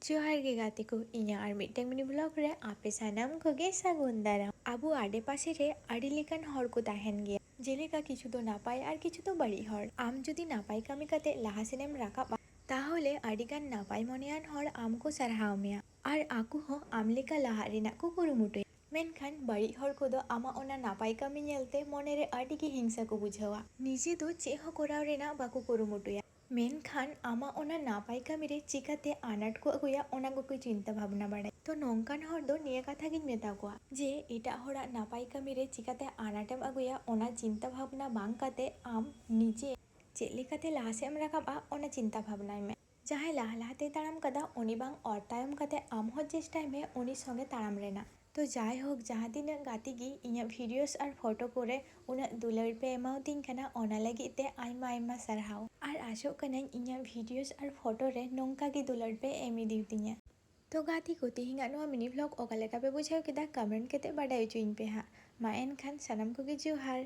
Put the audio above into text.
जोहार गे गाते को इᱧᱟᱜ ᱟᱨ ᱢᱤᱫᱴᱟᱝ ᱢᱤᱱᱤ ᱵᱞᱚᱜ ᱨᱮ ᱟᱯᱮ ᱥᱟᱱᱟᱢ ᱠᱚᱜᱮ ᱥᱟᱹᱜᱩᱱ ᱫᱟᱨᱟᱢ। ᱟᱵᱚ ᱟᱰᱮᱯᱟᱥᱮ ᱨᱮ ᱟᱹᱰᱤ ᱞᱮᱠᱟᱱ ᱦᱚᱲ ᱠᱚ ᱛᱟᱦᱮᱱ ᱜᱮᱭᱟ। ᱡᱮᱞᱮᱠᱟ ᱠᱤᱪᱷᱩ ᱫᱚ ᱱᱟᱯᱟᱭ ᱟᱨ ᱠᱤᱪᱷᱩ ᱫᱚ ᱵᱟᱹᱲᱤᱡ ᱦᱚᱲ। ᱟᱢ ᱡᱩᱫᱤ ᱱᱟᱯᱟᱭ ᱠᱟᱹᱢᱤ ᱠᱟᱛᱮ ᱞᱟᱦᱟ ᱥᱮᱱᱮᱢ ᱨᱟᱠᱟᱵᱟ ᱛᱟᱦᱚᱞᱮ ᱟᱹᱰᱤᱜᱟᱱ ᱱᱟᱯᱟᱭ ᱢᱚᱱᱮᱭᱟᱱ ᱦᱚᱲ ᱟᱢ ᱠᱚ ᱥᱟᱨᱦᱟᱣ ᱢᱮᱭᱟ ᱟᱨ ᱟᱠᱚ ᱦᱚᱸ ᱟᱢ ᱞᱮᱠᱟ ᱞᱟᱦᱟᱜ ᱨᱮᱱᱟᱜ ᱠᱚ ᱠᱩᱨᱩᱢᱩᱴᱩᱭᱟ। ᱢᱮᱱᱠᱷᱟᱱ ᱵᱟᱹᱲᱤᱡ ᱦᱚᱲ ᱠᱚᱫᱚ ᱟᱢᱟᱜ ᱚᱱᱟ ᱱᱟᱯᱟᱭ ᱠᱟᱹᱢᱤ ᱧᱮᱞᱛᱮ ᱢᱚᱱᱮᱨᱮ ᱟᱹᱰᱤ ᱜᱮ ᱦᱤᱝᱥᱟ ᱠᱚ ᱵᱩᱡᱷᱟᱹᱣᱟ। ᱱᱤᱡᱮ ᱫᱚ ᱪᱮᱫ ᱦᱚᱸ ᱠᱚᱨᱟᱣ ᱨᱮᱱᱟᱜ ᱵᱟᱠᱚ ᱠᱩᱨᱩᱢᱩᱴᱩᱭᱟ। ᱢᱮᱱᱠᱷᱟन ᱟᱢᱟᱜ ᱚᱱᱟ ᱱᱟᱯᱟᱭ ᱠᱟᱹᱢᱤᱨᱮ ᱪᱤᱠᱟᱹᱛᱮ ᱟᱱᱟᱴ ᱠᱚ ᱟᱹᱜᱩᱭᱟ ᱚᱱᱟ ᱠᱚᱠᱚ ᱪᱤᱱᱛᱟᱹ ᱵᱷᱟᱵᱽᱱᱟ ᱵᱟᱲᱟᱭᱟ। ᱛᱚ ᱱᱚᱝᱠᱟᱱ ᱦᱚᱲ ᱫᱚ ᱱᱤᱭᱟᱹ ᱠᱟᱛᱷᱟ ᱜᱤᱧ ᱢᱮᱛᱟ ᱠᱚᱣᱟ ᱡᱮ ᱮᱴᱟᱜ ᱦᱚᱲᱟᱜ ᱱᱟᱯᱟᱭ ᱠᱟᱹᱢᱤᱨᱮ ᱪᱤᱠᱟᱹᱛᱮ ᱟᱱᱟᱴᱮᱢ ᱟᱹᱜᱩᱭᱟ ᱚᱱᱟ ᱪᱤᱱᱛᱟᱹ ᱵᱷᱟᱵᱽᱱᱟ ᱵᱟᱝ ᱠᱟᱛᱮ ᱟᱢ ᱱᱤᱡᱮ ᱪᱮᱫ ᱞᱮᱠᱟᱛᱮ ᱞᱟᱦᱟ ᱥᱮᱫ ᱮᱢ ᱨᱟᱠᱟᱵᱟ ᱚᱱᱟ ᱪᱤᱱᱛᱟᱹ ᱵᱷᱟᱵᱽᱱᱟᱭ ᱢᱮ। ᱡᱟᱦᱟᱸᱭ ᱞᱟᱦᱟ ᱞᱟᱦᱟᱛᱮᱭ ᱛᱟᱲᱟᱢ ᱠᱟᱫᱟ ᱩᱱᱤ ᱵᱟᱝ ᱚᱨ ᱛᱟᱭᱚᱢ ᱠᱟᱛᱮ ᱟᱢ ᱦᱚᱸ ᱪᱮᱥᱴᱟᱭ ᱢᱮ ᱩᱱᱤ ᱥᱚᱸᱜᱮ ᱛᱟᱲᱟᱢ ᱨᱮᱱᱟᱜ। ᱛᱚ ᱡᱟᱭᱦᱳᱠ ᱡᱟᱦᱟᱸ ᱛᱤᱱᱟᱹᱜ ᱜᱟᱛᱮ ᱜᱮ ᱤᱧᱟᱹᱜ ᱵᱷᱤᱰᱤᱭᱳᱥ ᱟᱨ ᱯᱷᱳᱴᱳ ᱠᱚᱨᱮ ᱩᱱᱟᱹᱜ ᱫᱩᱞᱟᱹᱲ ᱯᱮ ᱮᱢᱟᱣᱛᱤᱧ ᱠᱟᱱᱟ ᱚᱱᱟ ᱞᱟᱹᱜᱤᱫ ᱛᱮ ᱟᱭᱢᱟ ᱟᱭᱢᱟ ᱥᱟᱨᱦᱟᱣ। ᱟᱨ ᱟᱥᱚᱜ ᱠᱟᱹᱱᱟᱹᱧ ᱤᱧᱟᱹᱜ ᱵᱷᱤᱰᱤᱭᱳᱥ ᱟᱨ ᱯᱷᱳᱴᱳ ᱨᱮ ᱱᱚᱝᱠᱟ ᱜᱮ ᱫᱩᱞᱟᱹᱲ ᱯᱮ ᱮᱢ ᱤᱫᱤ ᱛᱤᱧᱟ। ᱛᱚ ᱜᱟᱛᱮ ᱠᱚ ᱛᱮᱦᱮᱧᱟᱜ ᱱᱚᱣᱟ ᱢᱤᱱᱤ ᱵᱞᱚᱜ ᱚᱠᱟ ᱞᱮᱠᱟ ᱯᱮ ᱵᱩᱡᱷᱟᱹᱣ ᱠᱮᱫᱟ ᱠᱚᱢᱮᱱᱴ ᱠᱟᱛᱮ ᱵᱟᱰᱟᱭ ᱦᱚᱪᱚᱧ ᱯᱮ ᱦᱟᱸᱜ। ᱢᱟ ᱮᱱᱠᱷᱟᱱ ᱥᱟᱱᱟᱢ ᱠᱚᱜᱮ ᱡᱚᱦᱟᱨ।